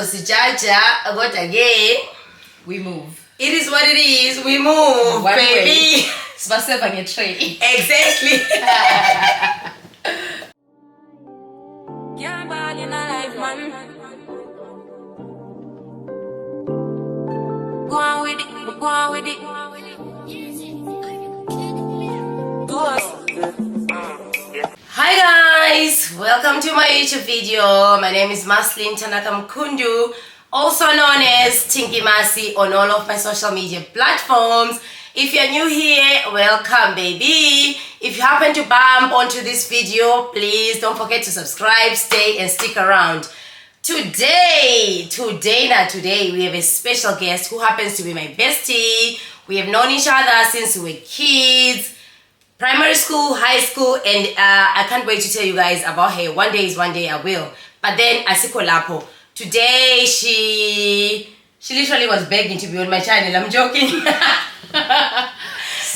bazosijaja kodwa ke we move. It is what it is. We move, One baby. Spasiba nge-tray. Exactly. Go on with it, go on with it. Hi guys, welcome to my YouTube video. My name is Maslin Tanaka Mkundu, also known as Tinky Masi on all of my social media platforms. If you're new here, welcome baby. If you happen to bump onto this video, please don't forget to subscribe, stay and stick around. Today we have a special guest who happens to be my bestie. We have known each other since we were kids, primary school, high school, and I can't wait to tell you guys about her. One day I will. But then asiko lapo. Today she literally was begging to be on my channel. I'm joking.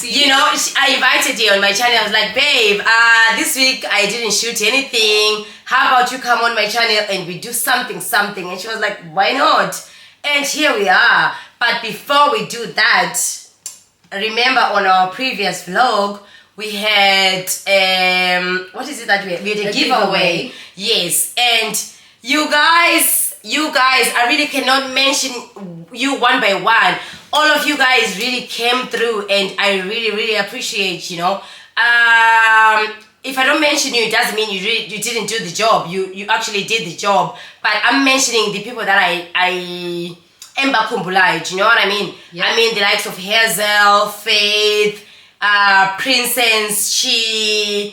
You know, I invited her on my channel. I was like, babe, this week I didn't shoot anything. How about you come on my channel and we do something? And she was like, why not? And here we are. But before we do that, remember on our previous vlog, we had, what is it that we had? We had a giveaway. Yes. And you guys, I really cannot mention you one by one. All of you guys really came through and I really appreciate, you know. If I don't mention you, it doesn't mean you didn't do the job. You actually did the job. But I'm mentioning the people that I embakumbulai, you know what I mean? Yeah. I mean the likes of Hazel, Faith, Princess, Chi,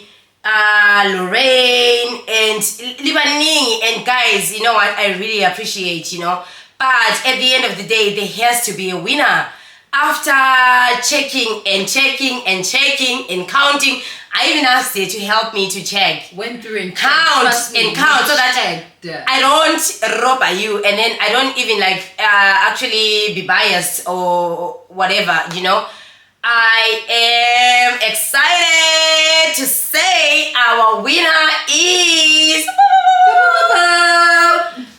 Lorraine, and Libaning, and guys, you know what, I really appreciate, you know. But at the end of the day, there has to be a winner. After checking and counting, I even asked her to help me to check. Went through and count so that I don't rob you, and then I don't even like actually be biased or whatever, you know. I am excited to say our winner is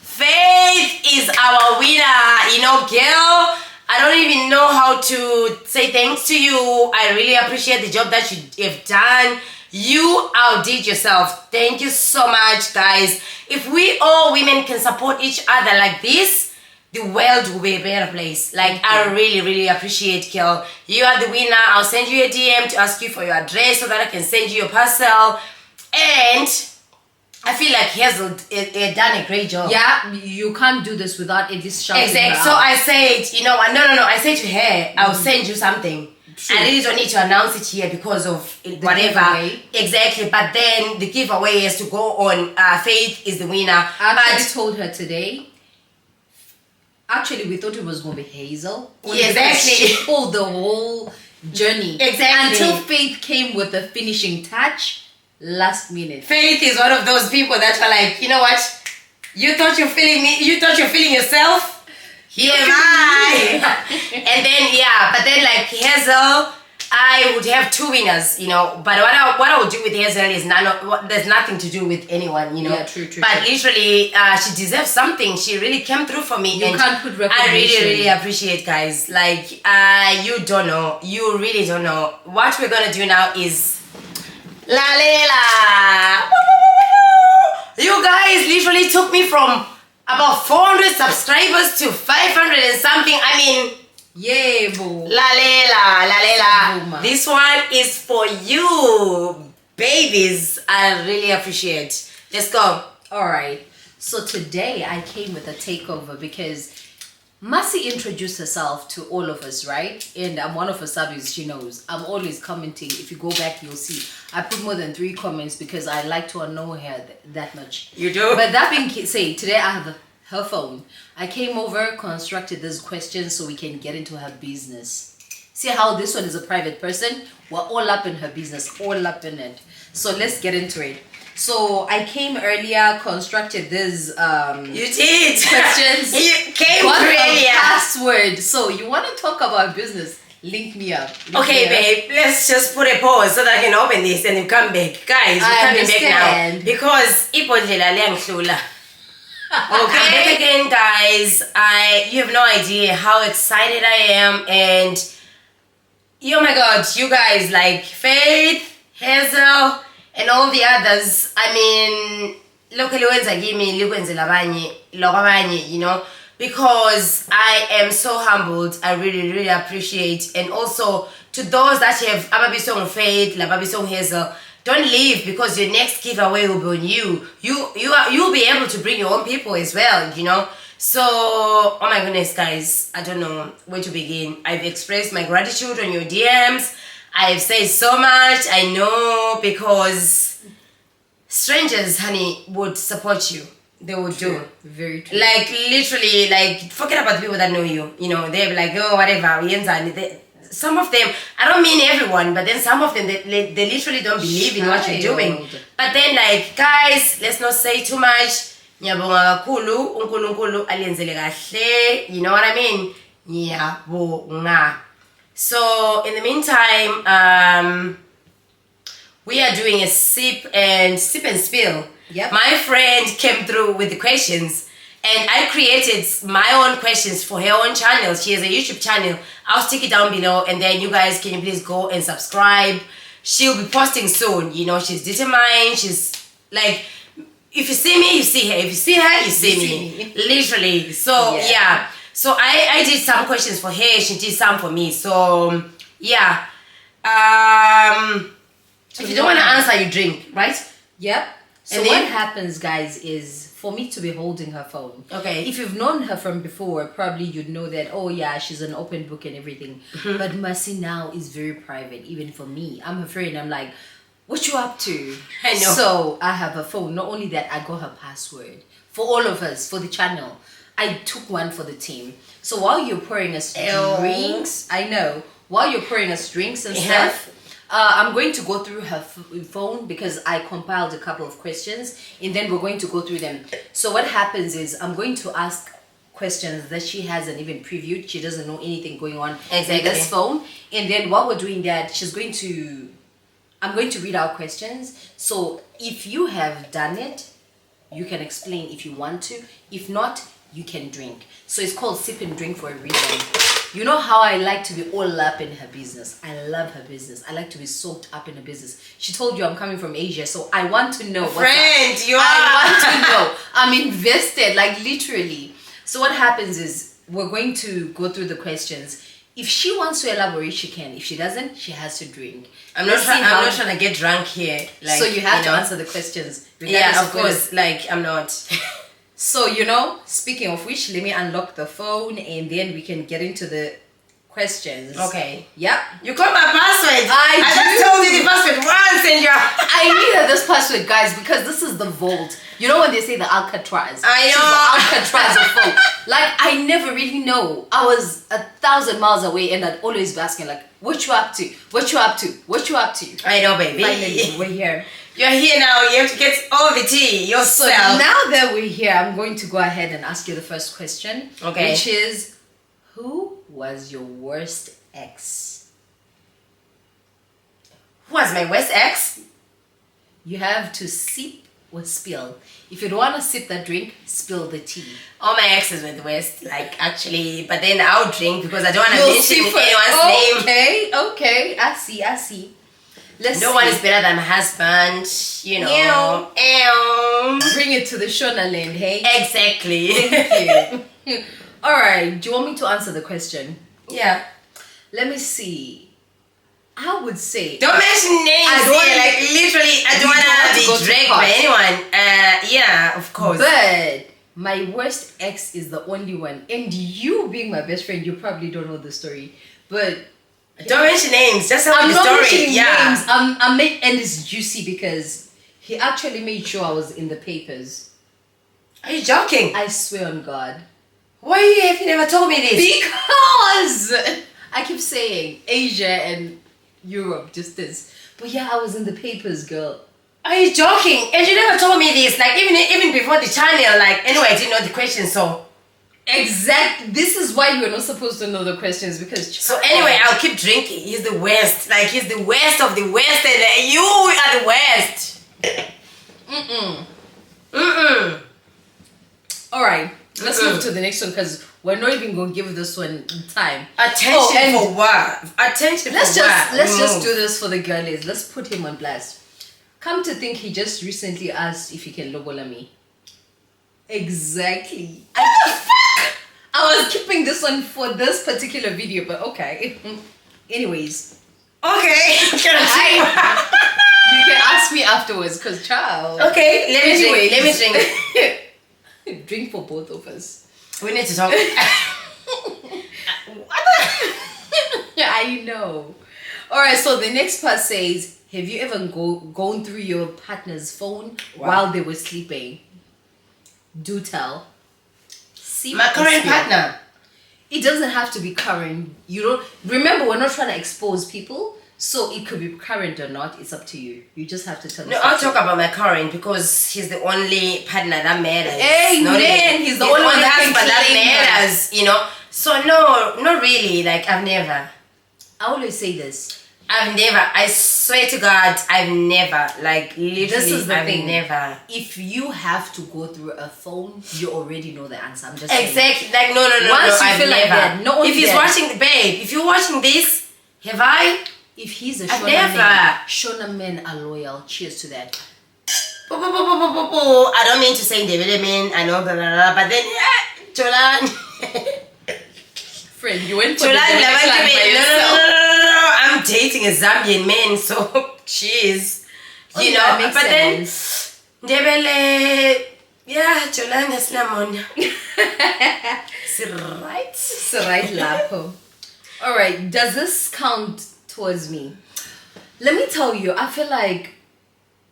Faith is our winner. You know, girl, I don't even know how to say thanks to you. I really appreciate the job that you have done. You outdid yourself. Thank you so much, guys. If we all women can support each other like this, the world will be a better place. Like, I really appreciate, girl. You are the winner. I'll send you a DM to ask you for your address so that I can send you your parcel. And I feel like Hazel done a great job. Yeah, you can't do this without it just shouting. Exactly. So I said, you know what? No. I said to her, I'll send you something. True. I really don't need to announce it here because of whatever. Giveaway. Exactly. But then the giveaway has to go on. Faith is the winner. I told her today. Actually, we thought it was going to be Hazel. Yeah, exactly. She pulled the whole journey. Exactly. Until Faith came with the finishing touch last minute. Faith is one of those people that are like, you know what? You thought you're feeling me. You thought you're feeling yourself. Here am I. And then, yeah. But then like Hazel, I would have two winners, you know. But what I would do with Hazel is there's nothing to do with anyone, you know. Yeah, true. But literally, she deserves something. She really came through for me. You can't put recognition. I really appreciate, guys. Like, you don't know. You really don't know. What we're gonna do now is La Lela. You guys literally took me from about 400 subscribers to 500 and something. I mean, yeah, boo. La Lela. This one is for you, babies. I really appreciate. Let's go. All right. So today I came with a takeover because Masi introduced herself to all of us, right? And I'm one of her subbies, she knows. I'm always commenting. If you go back, you'll see. I put more than 3 comments because I like to know her that much. You do? But that being said, today I have her phone. I came over, constructed this question so we can get into her business. See how this one is a private person? We're all up in her business, all up in it. So let's get into it. So I came earlier, constructed this you did questions. You came earlier. Password. So you want to talk about business? Link me up. Okay, babe. Let's just put a pause so that I can open this and you come back, guys. We're coming back now because ibhodlela liyangihlula. Okay, back again, guys. guys, you have no idea how excited I am, and oh my god, you guys, like Faith, Hazel, and all the others. I mean, locally wenza kimi likwenze labanye, you know, because I am so humbled. I really appreciate. And also to those that have ababisong Faith, lababisong Hazel, don't leave, because your next giveaway will be on you. You'll be able to bring your own people as well, you know. So, oh my goodness, guys, I don't know where to begin. I've expressed my gratitude on your DMs. I've said so much. I know, because strangers, honey, would support you. They would True. do. Very true. Like, literally, like, forget about the people that know you. You know, they'll be like, oh, whatever. Some of them, I don't mean everyone, but then some of them, they literally don't believe in what you're doing. But then, like, guys, let's not say too much. Ngiyabonga kakhulu, uNkulunkulu alenzele kahle, you know what I mean? Ngiyabonga. So in the meantime, we are doing a sip and spill. Yep. My friend came through with the questions, and I created my own questions for her own channel. She has a YouTube channel. I'll stick it down below, and then you guys, can you please go and subscribe? She'll be posting soon. You know, she's determined. She's like, if you see me, you see her. If you see her, you see me. Literally. So yeah. So I did some questions for her. She did some for me. So yeah. If you don't want to answer, you drink, right? Yep. So And what then- happens, guys, is for me to be holding her phone. Okay. If you've known her from before, probably you'd know that, oh yeah, she's an open book and everything. But Mercy now is very private, even for me. I'm her friend. I'm like, what you up to? I know. So I have her phone. Not only that, I got her password for all of us, for the channel. I took one for the team. So while you're pouring us drinks, I know, while you're pouring us drinks and stuff, I'm going to go through her phone, because I compiled a couple of questions, and then we're going to go through them. So what happens is I'm going to ask questions that she hasn't even previewed. She doesn't know anything going on in this phone. And then while we're doing that, I'm going to read out questions. So if you have done it, you can explain if you want to. If not, you can drink. So it's called sip and drink for a reason. You know how I like to be all up in her business. I love her business. I like to be soaked up in her business. She told you I'm coming from Asia, so I want to know. Friend, you are. I want to know. I'm invested, like literally. So what happens is we're going to go through the questions. If she wants to elaborate, she can. If she doesn't, she has to drink. I'm not trying to get drunk here. Like, so you have to answer the questions. Yeah, of course. Like, I'm not. So, speaking of which, let me unlock the phone, and then we can get into the questions. Okay. Yep. You got my password. I just told you the password once, and you're... I needed this password, guys, because this is the vault. You know when they say the Alcatraz? I She's the Alcatraz of phone. Like, I never really know. I was 1,000 miles away, and I'd always be asking, like, what you up to? What you up to? What you up to? I know, baby. Finally, we're here. You're here now. You have to get all the tea yourself. So now that we're here, I'm going to go ahead and ask you the first question. Okay. Which is, who was your worst ex? Who was my worst ex? You have to sip or spill. If you don't want to sip that drink, spill the tea. All my exes were the worst, like, actually. But then I'll drink because I don't want to mention anyone's name. Okay. I see. No one is better than my husband, you know. Bring it to the Shona land, hey? Exactly. Thank you. Alright, do you want me to answer the question? Yeah. Let me see. I would say... Don't mention names. I don't here, like, literally, I don't want to be dragged by anyone. Yeah, of course. But my worst ex is the only one. And you being my best friend, you probably don't know the story. But... don't mention names. Just tell I'm the not story. mentioning Yeah. names. And it's juicy because he actually made sure I was in the papers. Are you joking? I swear on God. Why have you never told me this? Because I keep saying Asia and Europe, just this. But yeah, I was in the papers, girl. Are you joking? And you never told me this. Like, even before the channel. Like, anyway, I didn't know the question, so... This is why you're not supposed to know the questions, because... So anyway, I'll keep drinking. He's the worst. Like, he's the worst of the worst, and you are the worst. Alright, Let's move to the next one because we're not even gonna give this one time. Attention for what? Attention Let's for what? just do this for the girlies. Let's put him on blast. Come to think, he just recently asked if he can lobola me. Exactly. I was keeping this one for this particular video, but okay. Anyways. Okay. You can ask me afterwards, cause child. Okay, let me drink. Let me drink. Drink for both of us. We need to talk. I know. Alright, so the next part says, have you ever gone through your partner's phone while they were sleeping? Do tell. See my current partner. It doesn't have to be current. You don't remember, we're not trying to expose people, so it could be current or not. It's up to you. You just have to tell us. No, I'll talk about my current because he's the only partner that matters. Hey man, he's the only one that matters. You know. So no, not really. Like I've never. I always say this. I've never. I swear to God, I've never. Like literally, This is the I've thing. never. If you have to go through a phone, you already know the answer. I'm just saying. Exactly. Like no. Once you I've feel like never. that, not only if he's that. watching, babe. If you're watching this, have I? If he's a I've Shona never. man, Shona men are loyal. Cheers to that. I don't mean to say development. I know, blah, blah, blah, but then Jolan. Friend, you went for Jolan, the direct line by yourself. no. I'm dating a Zambian man, so cheers. You Okay, know, that makes but sense. then Debele, yeah, Jolan has lemon. Right? It's right lapo. All right, does this count towards me? Let me tell you, I feel like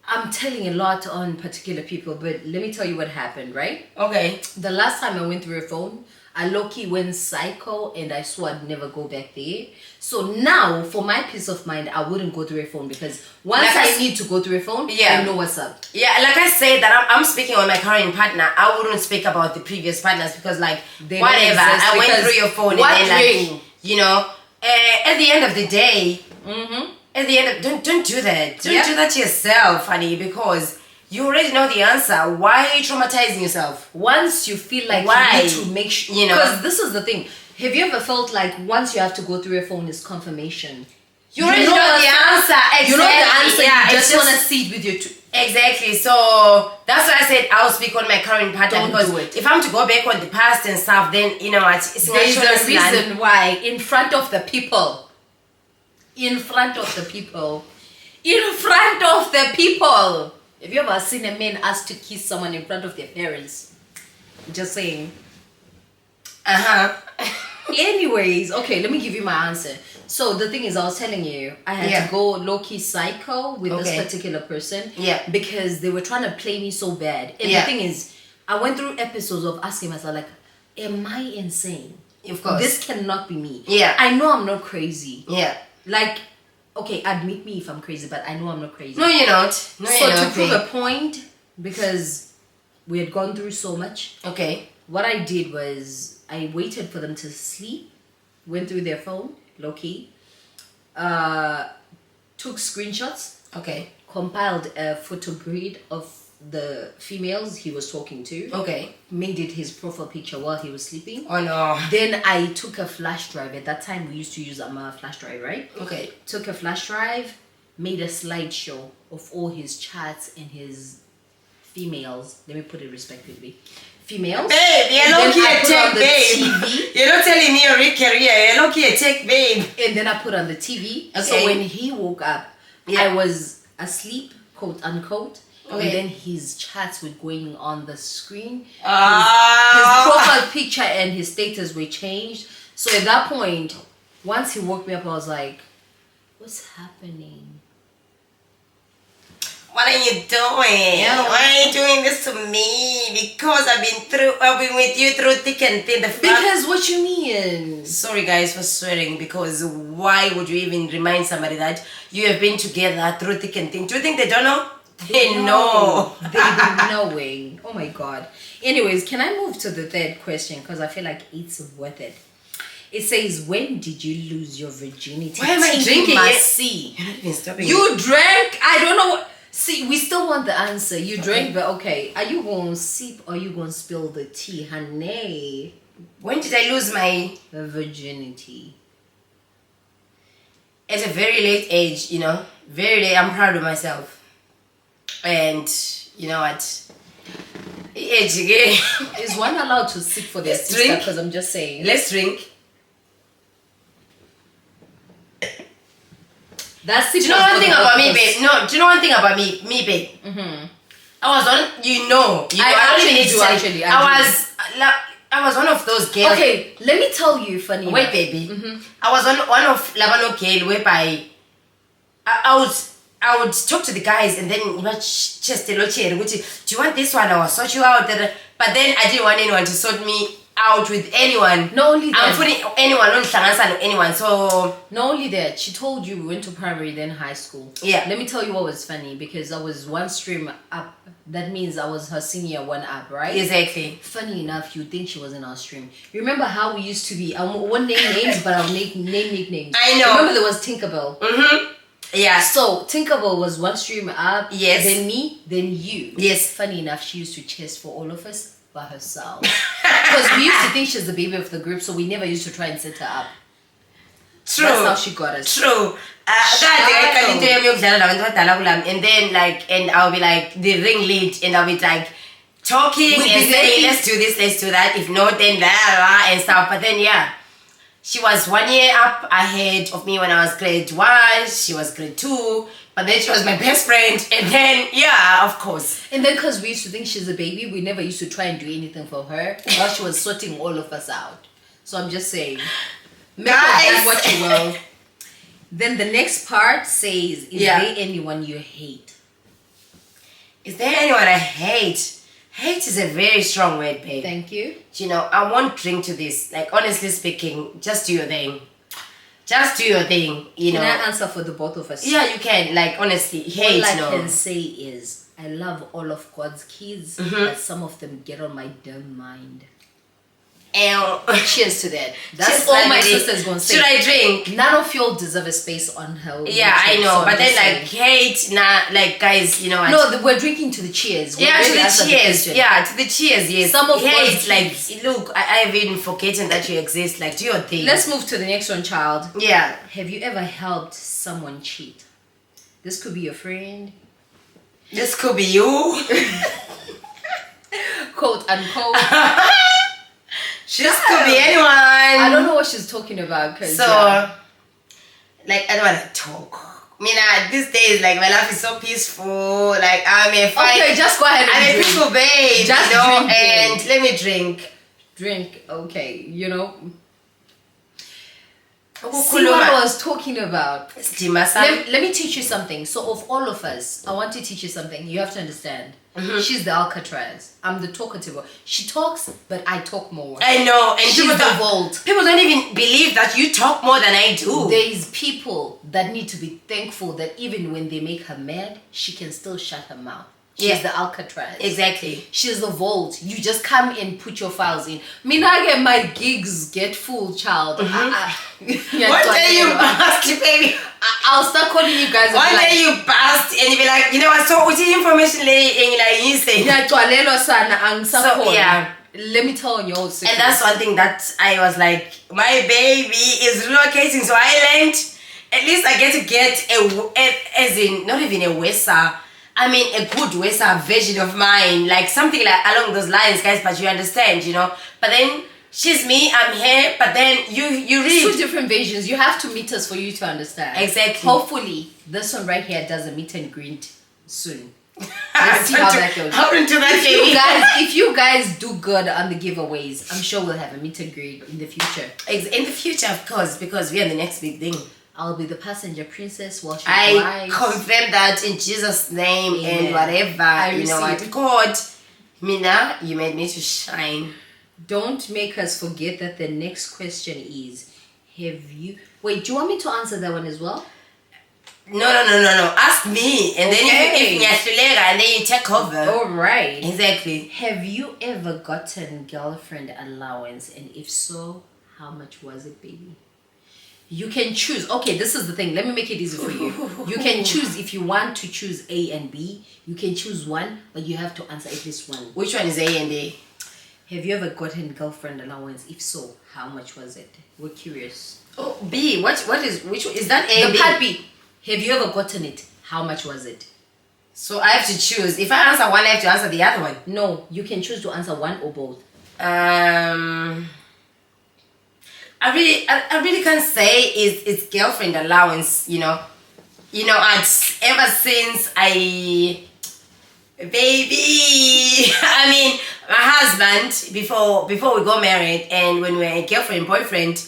I'm telling a lot on particular people, but let me tell you what happened, right? Okay. The last time I went through a phone, I low-key went psycho and I swore I'd never go back there. So now, for my peace of mind, I wouldn't go through a phone because once Like I need to go through a phone, I know what's up. Yeah, like I said, that I'm speaking on my current partner. I wouldn't speak about the previous partners because, like, They don't whatever. exist I went because through your phone what and then, like, ring? you know, at the end of the day, Mm-hmm. at the end of, don't do that. Don't Yeah. do that to yourself, honey, because you already know the answer. Why are you traumatizing yourself? Once you feel like Why? you need to make sure, You know? because this is the thing. Have you ever felt like once you have to go through a phone is confirmation? You already know the answer. Exactly. You know the answer. Yeah, you it's just want to see it with your. Exactly. So that's why I said I'll speak on my current partner Don't because do it. if I'm to go back on the past and stuff, then you know what? It's There's not a reason why in front of the people. In front of the people. In front of the people. Have you ever seen a man ask to kiss someone in front of their parents? Just saying. Anyways, okay, let me give you my answer. So the thing is, I was telling you, I had to go low-key psycho with this particular person. Yeah. Because they were trying to play me so bad. And the thing is, I went through episodes of asking myself, like, am I insane? Of course. This cannot be me. Yeah. I know I'm not crazy. Yeah. Like, okay, admit me if I'm crazy, but I know I'm not crazy. No, you're not. No, So you're to not. prove babe. a point, because we had gone through so much, Okay. what I did was I waited for them to sleep, went through their phone, low-key, took screenshots, Okay. compiled a photo grid of the females he was talking to, Okay. made it his profile picture while he was sleeping. Oh no. Then I took a flash drive. At that time, we used to use a flash drive, right? Okay. Took a flash drive, made a slideshow of all his chats and his females. Let me put it respectively. Females. Babe, you're Then lucky I a put tech, on the babe. TV. You're not telling me your real career. You're lucky a tech, babe. And then I put on the TV. So Okay. when he woke up, Yeah. I was asleep, quote unquote. Okay. And then his chats were going on the screen. His Ah. profile picture and his status were changed. So at that point, once he woke me up, I was like, what's happening? What are you doing? Yeah. Why are you doing this to me? Because I've been with you through thick and thin. Because what you mean? Sorry guys for swearing, because why would you even remind somebody that you have been together through thick and thin? Do you think they don't know? They know. They've been knowing. Oh my god. Anyways, can I move to the third question? Because I feel like it's worth it. It says, when did you lose your virginity? Why am I Tinky drinking must it? see. You're not even stopping. You drank? I don't know what. See, we still want the answer. You drank, but okay. Are you going to sip or are you going to spill the tea, honey? When did I lose my Virginity. at a very late age, very late. I'm proud of myself. And you know what? Age again. Is one allowed to sip for their Let's sister? drink. Because I'm just saying. Let's drink. That's Do you know one thing about me, babe? No, do you know one thing about me, babe? Mm-hmm. I was on, I don't even need to tell you. actually. I was one of those girls. Okay, let me tell you funny. Wait, baby. Mm-hmm. I was on one of Labano girl whereby I would talk to the guys and then just tell do you want this one? I will sort you out. But then I didn't want anyone to sort me out with anyone. Not only I'm that. putting anyone. So Not only that, she told you we went to primary then high school. Yeah. Let me tell you what was funny because I was one stream up. That means I was her senior one up, right? exactly. Funny enough, you think she was in our stream. You remember how we used to be? I won't name names, but I'll name nicknames. I know. Remember there was Tinkerbell. Mm-hmm. Yeah. So Tinkerbell was one stream up. Yes. Then me, then you. Yes. Funny enough, she used to chase for all of us by herself. Because we used to think she's the baby of the group, so we never used to try and set her up. True. That's how she got us. True. And then and I'll be like the ring lead and I'll be like talking We'd and be saying making- let's do this, let's do that. If not, then blah, and stuff. But then she was 1 year up ahead of me when I was grade 1. She was grade 2. But then she was my best friend. And then of course. And then because we used to think she's a baby, we never used to try and do anything for her while she was sorting all of us out. So I'm just saying, make of that what you will. Then the next part says, is there anyone you hate? Is there anyone I hate? Hate is a very strong word, babe. Thank you. I won't drink to this. Like, honestly speaking, just do your thing. Just do your thing, Can I answer for the both of us? Yeah, you can. Like, honestly, hate, All I no. can say is, I love all of God's kids, but some of them get on my dumb mind. Cheers to that. That's Just all like my really- sister's gonna say. Should I drink? None of y'all deserve a space on her. Yeah, YouTube, I know. so I'm But then, just saying. hate, like, guys, you know what? No, we're drinking to the cheers. We're Yeah, to ready the answer cheers. question. Yeah, to the cheers, yes. Some of hate, God's like, kids. look, I've been forgetting that you exist. Like, do your thing. Let's move to the next one, child. Yeah. Have you ever helped someone cheat? This could be your friend, This could be you. quote unquote. This could be anyone. I don't know what she's talking about. Cause, So, like, I don't want to talk. These days, like, my life is so peaceful. Like, I'm a fine. Okay, just go ahead and I'm a drink. peaceful babe. Just drink, and babe. let me drink. Drink, okay, See Ukukhuluma. what I was talking about. Sidima sami. Let me teach you something. So of all of us, I want to teach you something. You have to understand. Mm-hmm. She's the Alcatraz. I'm the talkative one. She talks, but I talk more. I know. And She's people the don't, vault. people don't even believe that you talk more than I do. There's people that need to be thankful that even when they make her mad, she can still shut her mouth. She's Yeah. the Alcatraz. Exactly. She's the vault. You just come in, put your files in. I get my gigs get full, child. Mm-hmm. One day you bust, baby. I'll start calling you guys. One day you bust and you be like, you know what, so what's the information lady? And you're like, you say. So yeah. Let me tell you all secret. And that's one thing that I was like, my baby is relocating to Ireland. At least I get to get as in, not even a Wesa. I mean, a good Wesa version of mine. Like something like along those lines, guys, but you understand, But then she's me, I'm here, but then you Two read. different versions. You have to meet us for you to understand. Exactly. Hopefully, this one right here does a meet and greet soon. Let's see how that goes. How into that baby. If you guys do good on the giveaways, I'm sure we'll have a meet and greet in the future. In the future, of course, because we are the next big thing. I'll be the passenger princess while she I drives. confirm that in Jesus' name. Amen. And whatever. I You know what? receive. God, Mina, you made me to shine. Don't make us forget that the next question is, have you... Wait, do you want me to answer that one as well? No. Ask me. And then Okay. if Nyashulega, and then you take over. All right. Exactly. Have you ever gotten girlfriend allowance? And if so, how much was it, baby? You can choose. Okay, this is the thing. Let me make it easy for you. You can choose if you want to choose A and B. You can choose one, but you have to answer at least one. Which one is A and A? Have you ever gotten girlfriend allowance? If so, how much was it? We're curious. Oh, B. Which is that A? The B? part B. Have you ever gotten it? How much was it? So I have to choose. If I answer one, I have to answer the other one. No, you can choose to answer one or both. I really can't say it's girlfriend allowance, ever since baby, I mean, my husband, before we got married and when we were girlfriend, boyfriend,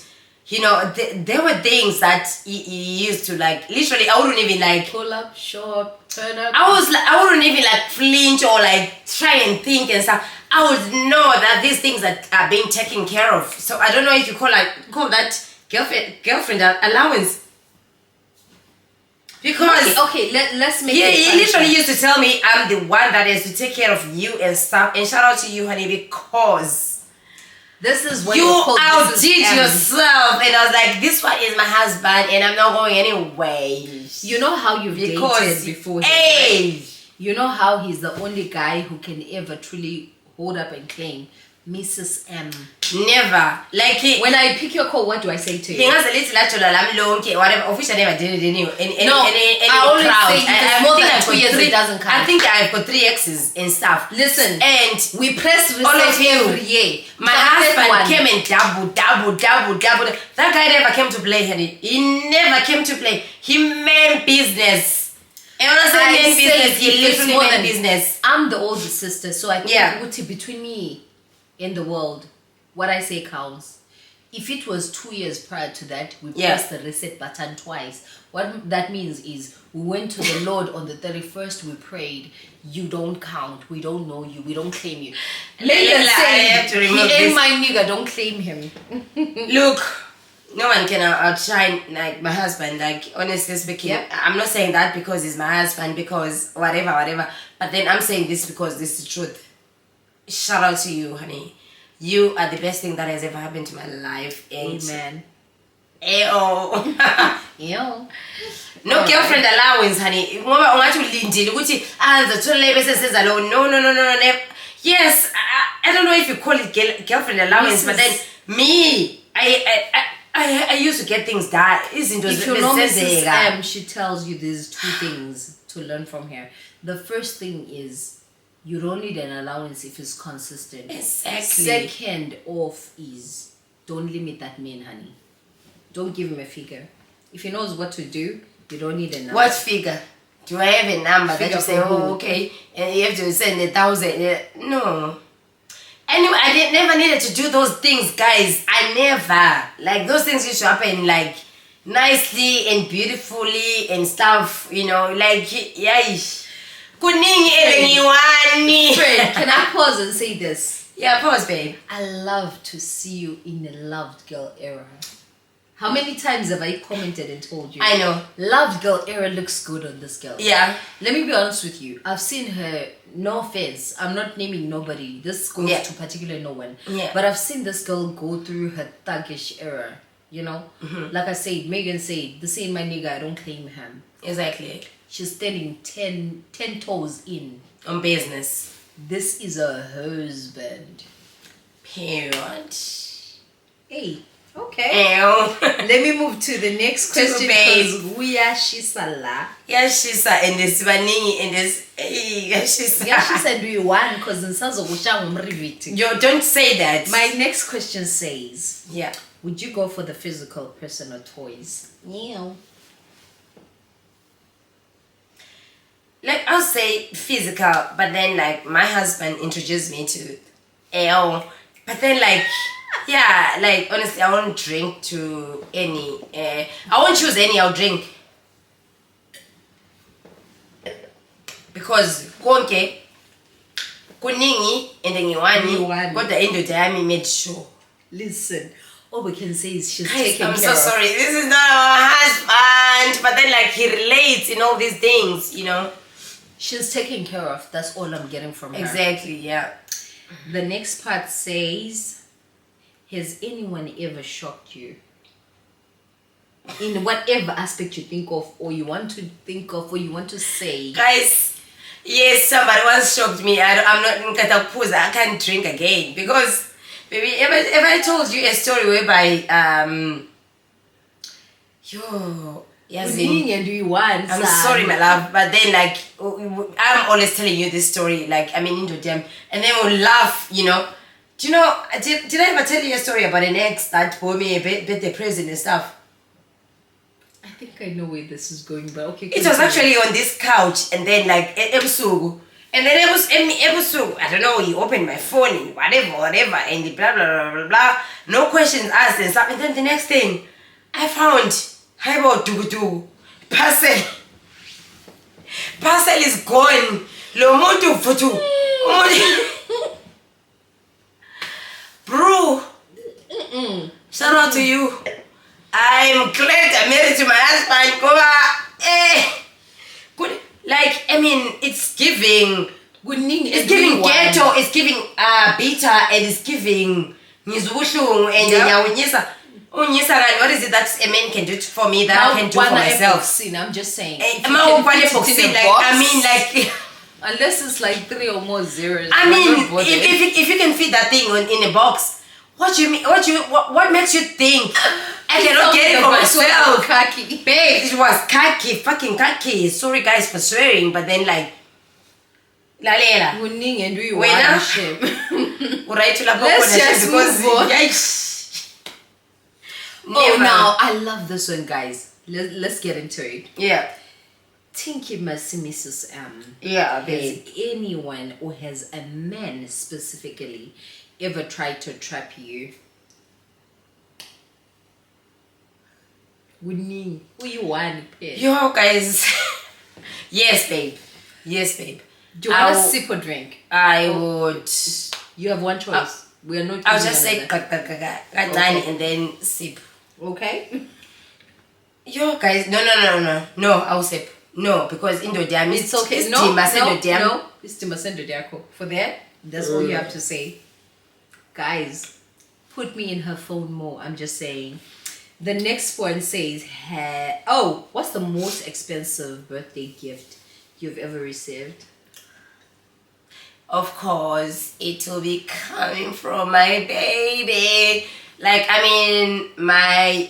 there were things that he used to like, literally, I wouldn't even like, Pull up, show up, turn up. I wouldn't even like flinch or like try and think and stuff. I would know that these things that are being taken care of. So I don't know if you call that girlfriend allowance. Because let's make he it literally used to tell me I'm the one that has to take care of you and stuff. And shout out to you, honey, because this is what you outdid outdid yourself. And I was like, this one is my husband and I'm not going anyway. You know how you've dated before him, right? You know how he's the only guy who can ever truly hold up and claim Mrs. M. Never. Like when I pick your call, what do I say to you? He has a little natural, whatever. Officially, never did it in any I always crowd. say it's more than 2 years, it doesn't count. I think I've got 3 exes and stuff. Listen, and we press reset all of you, every year. My husband came and double. That guy never came to play, honey. He never came to play. He meant business. And when I say meant business, he literally meant business. I'm the older sister, so I think between me and the world, what I say counts. If it was 2 years prior to that, we pressed the reset button twice. What that means is we went to the Lord on the 31st, we prayed, you don't count, we don't know you, we don't claim you. Later said, he ain't my nigga, don't claim him. Look, no one can outshine like my husband, like honestly speaking. I'm not saying that because he's my husband, because whatever. But then I'm saying this because this is the truth. Shout out to you, honey. You are the best thing that has ever happened to my life. Amen. Ew. No girlfriend allowance, honey. No. Yes, I don't know if you call it girlfriend allowance, but then me, I used to get things done. If you know Mrs. M, she tells you there's 2 things to learn from here. The first thing is you don't need an allowance if it's consistent. Exactly. Second off is don't limit that man, honey. Don't give him a figure. If he knows what to do, you don't need a number. What figure? Do I have a number that you say, okay, and you have to send 1,000? No. Anyway, I never needed to do those things, guys. I never. Like, those things used to happen, like, nicely and beautifully and stuff, like, yeah. Fred, can I pause and say this? Yeah, pause, babe. I love to see you in the loved girl era. How many times have I commented and told you? I know. Loved girl era looks good on this girl. Yeah. Let me be honest with you. I've seen her, no offense, I'm not naming nobody. This goes to particular no one. Yeah. But I've seen this girl go through her thuggish era. Like I said, Megan said, this ain't my nigga, I don't claim him. Exactly. She's standing 10 toes in. On business. This is a husband. Period. Hey, okay. Let me move to the next question, because we are Shisala. Yashisa in this baningi in this. Hey, Yashisa. Yashisa do you want? Because in Sazo Riviti. Yo, don't say that. My next question says, yeah. Would you go for the physical person or toys? Yeah. Like, I'll say physical, but then, like, my husband introduced me to ale. But then, like, yeah, like, honestly, I won't drink to any. I won't choose any, I'll drink. Because, konke, kuningi, and then you want, got the end of the time, made sure. Listen, all we can say is she's Guys, taking I'm care so sorry. This is not our husband. But then, like, he relates in all these things, She's taken care of. That's all I'm getting from her. Exactly, yeah. The next part says, has anyone ever shocked you? in whatever aspect you think of, or you want to think of, or you want to say. Guys, yes, somebody once shocked me. I'm not Nkatapuza. I can't drink again because, baby, if I told you a story whereby yes, And do you want? I'm sorry, my love, but then like I'm always telling you this story. Like I'm in Indo Jam, and then we'll laugh. You know, do you know? Did I ever tell you a story about an ex that bought me a birthday present and stuff? I think I know where this is going, but okay. It was actually on this couch, and then like ebusuku, and then it was ebusuku. I don't know. He opened my phone, and whatever, and he blah blah blah blah blah. No questions asked and stuff. And then the next thing, I found hi about dugu parcel. Parcel is gone. Lo muntu futu. Bro, shout out to you. I'm glad I'm married to my husband. Good. Like, I mean, it's giving. It's giving ghetto. It's giving bitter, and it's giving nizushu and nyawunyisa. What is it that a man can do for me that I can do for myself? I'm just saying. I mean, like. Unless it's like 3 or more zeros. I mean, if you can fit that thing in a box, what you mean? What makes you think I cannot get it for myself? Khaki. Babe, it was khaki, fucking khaki. Sorry guys for swearing, but then like, lalela. And we Let's just move on. Oh, now I love this one, guys. Let's get into it. Yeah. Tinky Mrs. Yeah, has babe. anyone, or has a man specifically, ever tried to trap you? Who you want? Yo, guys. Yes, babe. Yes, babe. Do you want to sip or drink? I would. You have one choice. We are not. I'll just say and then sip. Okay. Yo, guys. No. I'll sip. No, because Indo Jam it's okay. It's No, no. It's Timasendo Diako. For that, that's all you have to say. Guys, put me in her phone more. I'm just saying. The next one says, what's the most expensive birthday gift you've ever received? Of course, it will be coming from my baby. Like, I mean, my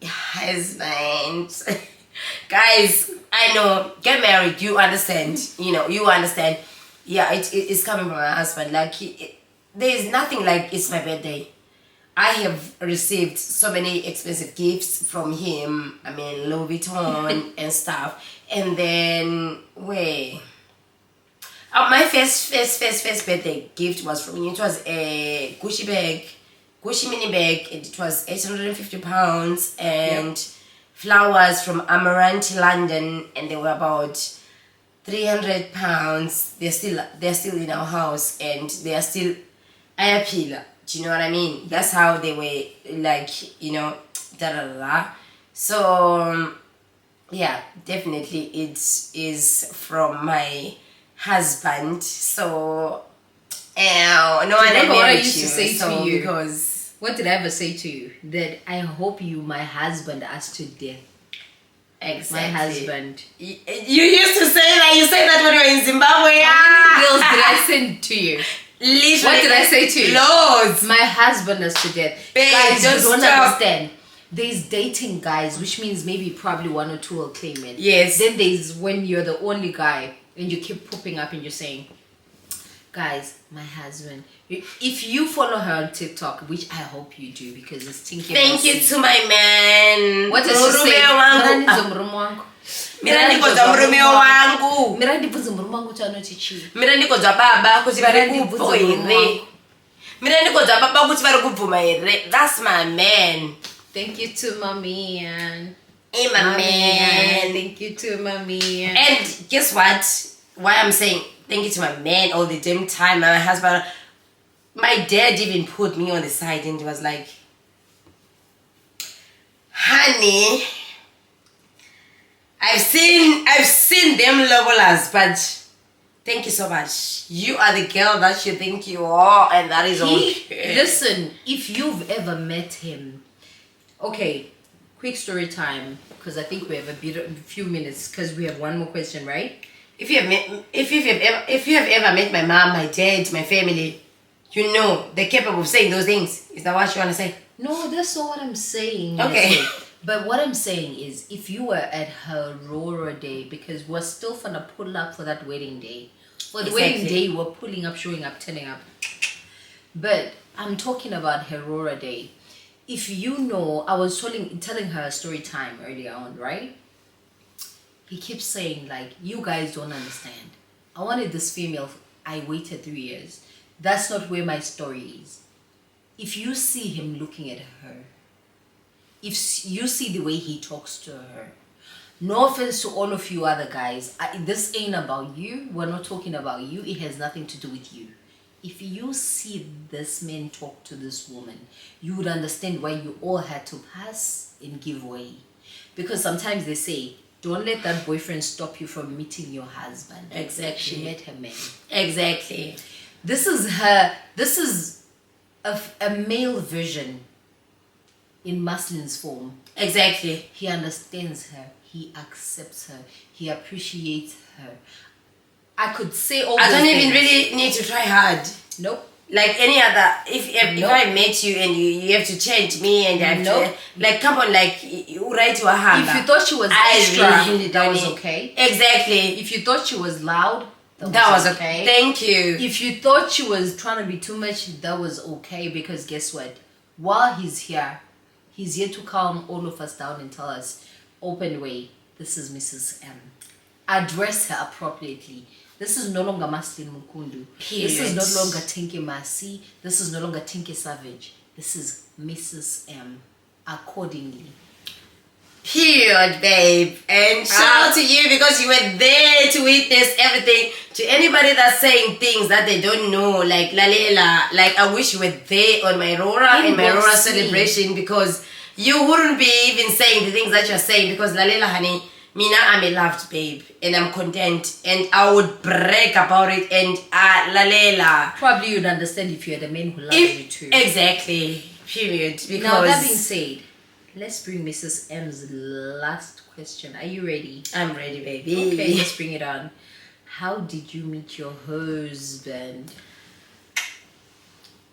husband. Guys, I know, get married, you understand. You understand. Yeah, it's coming from my husband. Like, there's nothing like it's my birthday. I have received so many expensive gifts from him. I mean, Louis Vuitton and stuff. And then, my first birthday gift was from him. It was a Gucci mini bag. It was £850 and flowers from Amaranth, London, and they were about £300. They're still in our house, and they are still ayapila. Do you know what I mean? That's how they were, like, So yeah, definitely it is from my husband. So no one ever what I used to say so to you. Because what did I ever say to you? That I hope you, my husband, us to death. Exactly. My husband. You used to say that. You said that when you were in Zimbabwe. How many bills did I send to you? Literally, what did I say to you? Loads. My husband us to death. Babe, guys, you don't stop. understand. There's dating guys, which means maybe probably 1 or 2 will claim it. Yes. Then there's when you're the only guy and you keep popping up and you're saying, guys, my husband. If you follow her on TikTok, which I hope you do because it's Tinky. Thank you to my man. What does she say? Mira ndikodza murume wangu. Mira ndibvunze murume wangu kuti anoti chii. Mira ndikodza baba kuti vari kubvo here. Mira ndikodza baba kuti vari kubvuma here. That's my man. Thank you to my man. Hey, my man. Thank you to my man. And guess what? Why I'm saying thank you to my man all the damn time, my husband. My dad even put me on the side and he was like, honey, I've seen them levelers, but thank you so much. You are the girl that you think you are, and that is okay. Listen, if you've ever met him, okay, quick story time, because I think we have a few minutes, because we have one more question, right? If you have ever met my mom, my dad, my family, you know they're capable of saying those things. Is that what you want to say? No, that's not what I'm saying. Okay. But what I'm saying is, if you were at her Aurora day, because we're still gonna pull up for that wedding day. For the wedding day, we're pulling up, showing up, turning up. But I'm talking about her Aurora day. If you know, I was telling her a story time earlier on, right? He keeps saying, like, you guys don't understand. I wanted this female. I waited 3 years. That's not where my story is. If you see him looking at her, if you see the way he talks to her, no offense to all of you other guys, this ain't about you. We're not talking about you. It has nothing to do with you. If you see this man talk to this woman, you would understand why you all had to pass and give way. Because sometimes they say, don't let that boyfriend stop you from meeting your husband. Exactly. She met her man. Exactly. This is a male version in Muslin's form. Exactly. He understands her. He accepts her. He appreciates her. I could say all I those don't even things. really need to try hard. Nope. Like any other, if Nope. I met you and you have to change me and I have Nope. to, like, come on, like, you write to a hand. If you thought she was extra, that was okay. Exactly. If you thought she was loud, That was okay. Thank you. If you thought she was trying to be too much, that was okay, because guess what? While he's here to calm all of us down and tell us, open way, this is Mrs. M. Address her appropriately. This is no longer Maslin Mukundu. This is no longer Tinky Masi. This is no longer Tinky Savage. This is Mrs. M. Accordingly. Period, babe. And shout out to you because you were there to witness everything. To anybody that's saying things that they don't know, like Lalela, like I wish you were there on my Aurora and my Aurora celebration, because you wouldn't be even saying the things that you're saying, because Lalela, honey, Mina, I'm a loved babe and I'm content and I would brag about it, and Lalela. Probably you'd understand if you had a man who loved you too. Exactly. Period. Because now, that being said, let's bring Mrs. M's last question. Are you ready? I'm ready, baby. Okay, let's bring it on. How did you meet your husband?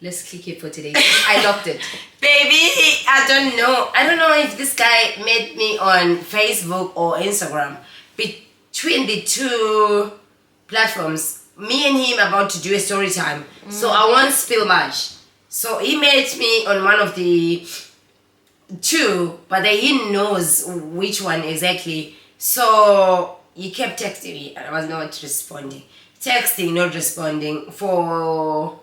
Let's click it for today. I locked it. Baby, I don't know. I don't know if this guy met me on Facebook or Instagram. Between the two platforms, me and him about to do a story time. So I won't spill much. So he met me on one of the two, but then he knows which one exactly. So he kept texting me and I was not responding. Texting, not responding for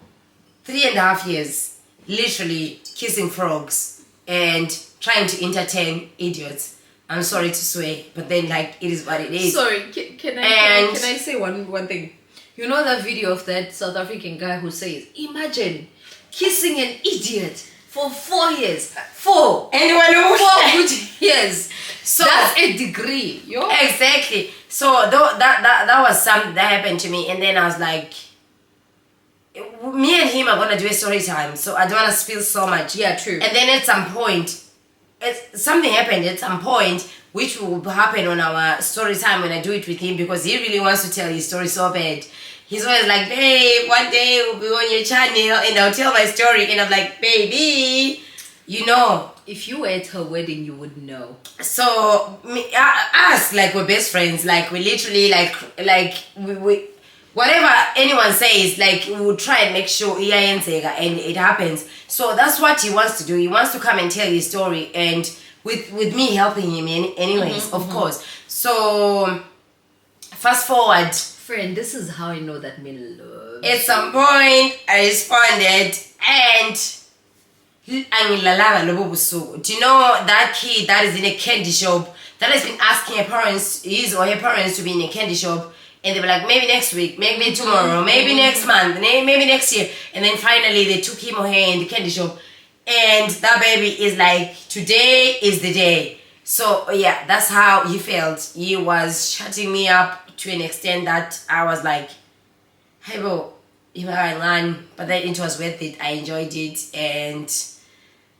3.5 years, literally kissing frogs and trying to entertain idiots. I'm sorry to swear, but then, like, it is what it is. Sorry, can I say one thing? You know that video of that South African guy who says, imagine kissing an idiot for 4 years. 4 good years. So that's a degree. Exactly. So that was something that happened to me, and then I was like, me and him are gonna do a story time, so I don't wanna spill so much. Yeah, true. And then at some point, something happened at some point, which will happen on our story time when I do it with him, because he really wants to tell his story so bad. He's always like, babe, one day we'll be on your channel and I'll tell my story. And I'm like, baby, you know. If you were at her wedding, you would know. So, us, like, we're best friends. Like, we literally, we whatever anyone says, like, we will try and make sure and it happens. So that's what he wants to do. He wants to come and tell his story, and with me helping him anyways, of course. So fast forward. Friend, this is how I know that men love. At some point, I responded, and do you know that kid that is in a candy shop that has been asking his or her parents to be in a candy shop? And they were like, maybe next week, maybe tomorrow, maybe next month, maybe next year. And then finally they took him or her in the candy shop. And that baby is like, today is the day. So yeah, that's how he felt. He was shutting me up to an extent that I was like, hey bro, but then it was worth it. I enjoyed it. And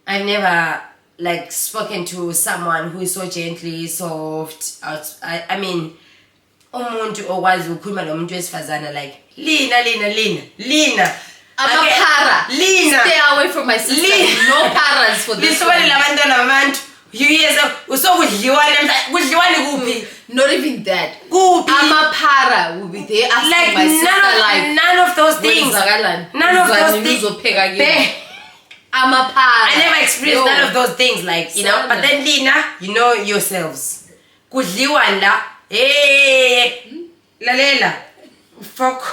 I've never like spoken to someone who is so gently soft. I mean, umuntu okwazi ukukhuluma nomuntu wesifazana like Lina. I'm a para. Lina. Stay away from my sister. Lina. No paras for this one. You hear Not even that. Kuphi? I'm a para will be there asking Like my sister none of those things. None of those things. I'm a para. I never experienced none of those things, like, you know. But then Lina, you know yourselves. Kudliwa la. Hey, lalela. Fuck.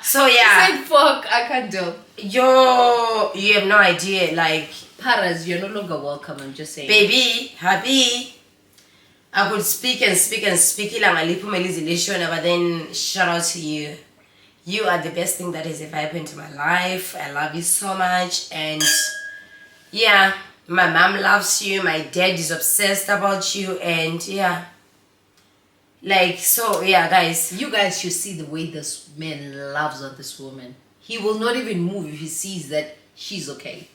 So yeah. Said fuck, I can't do. You have no idea, like. Paras, you're no longer welcome. I'm just saying. Baby, happy. I could speak but then shout out to you. You are the best thing that has ever happened to my life. I love you so much. And yeah, my mom loves you. My dad is obsessed about you. And yeah. Like, so yeah, guys. You guys should see the way this man loves on this woman. He will not even move if he sees that she's okay.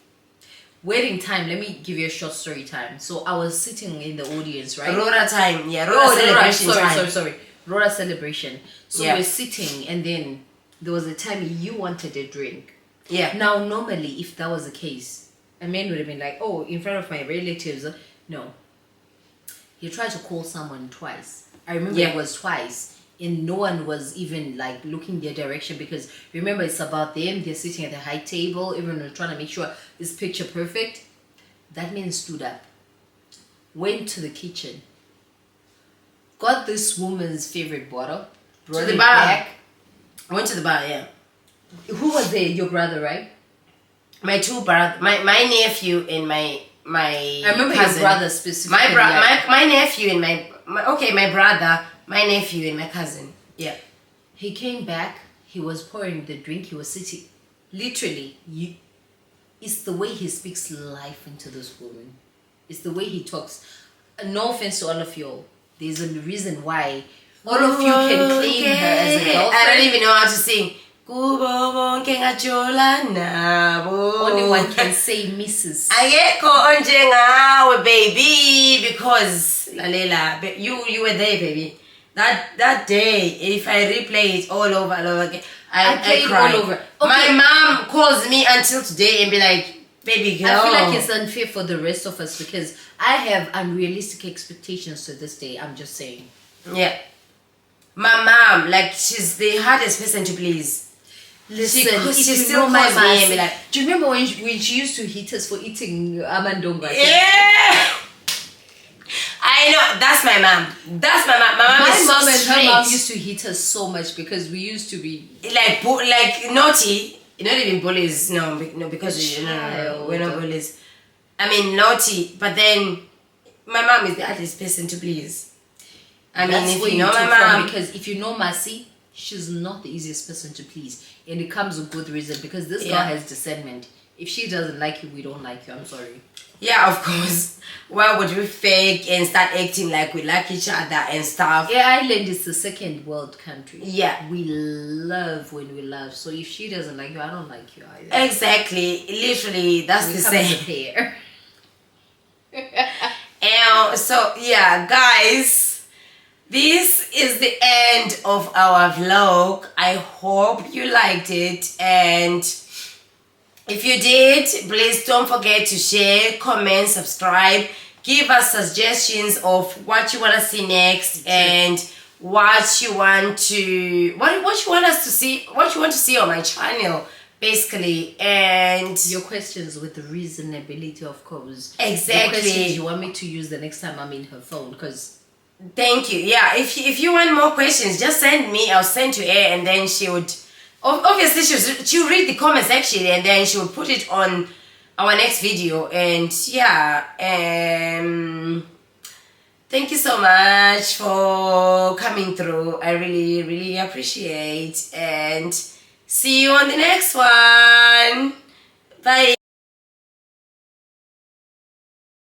Wedding time, let me give you a short story time. So I was sitting in the audience, right? Rora time, yeah. Rora celebration time. Sorry. Rora celebration. So Yeah. we're sitting, and then there was a time you wanted a drink. Yeah. Now, normally, if that was the case, a man would have been like, oh, in front of my relatives. No. He tried to call someone twice. I remember it was twice. And no one was even like looking their direction, because remember, it's about them. They're sitting at the high table. Everyone was trying to make sure it's picture perfect. That man stood up, went to the kitchen, got this woman's favorite bottle, brought it back. I went to the bar, yeah. Who was there? Your brother, right? My two brothers, my nephew and my I remember cousin. your brother specifically. My nephew and my brother, my nephew and my cousin. Yeah. He came back. He was pouring the drink. He was sitting. Literally, it's the way he speaks life into this woman. It's the way he talks. No offense to all of you. There's a reason why all of you can claim her as a girlfriend. I don't even know how to sing. Only one can say Mrs. Ayekho onjengawe, baby, because lalela, you were there, baby. That day, if I replay it all over again, I played cried. all over. Okay. My mom calls me until today and be like, baby girl. I feel like it's unfair for the rest of us, because I have unrealistic expectations to this day. I'm just saying. Yeah. My mom, like, she's the hardest person to please. Listen, she if still you know my calls me and mom, be like, do you remember when she used to hit us for eating amandonga? yeah. I know, that's my mom. That's my mom. My mom is so and straight. her mom used to hit us so much because we used to be like naughty. Not even bullies. No, because no, we're not bullies. I mean naughty, but then my mom is the hardest person to please. I mean, if you know my mom, because if you know Masi, she's not the easiest person to please, and it comes with good reason, because this girl has discernment. If she doesn't like you, we don't like you. I'm sorry. Yeah, of course. Why would we fake and start acting like we like each other and stuff? Yeah, Ireland is the second world country. Yeah. We love when we love. So if she doesn't like you, I don't like you either. Exactly. Literally, that's the same. We come as a pair. And so, yeah, guys, this is the end of our vlog. I hope you liked it, and if you did, please don't forget to share, comment, subscribe, give us suggestions of what you want to see next, and what you want us to see, what you want to see on my channel, basically. And your questions with the reasonability, of course. Exactly. The questions you want me to use the next time I'm in her phone, because thank you. Yeah, if you want more questions, just send me. I'll send to her, and then she would obviously she'll read the comment section, and then she will put it on our next video. And yeah, thank you so much for coming through. I really appreciate, and see you on the next one. Bye.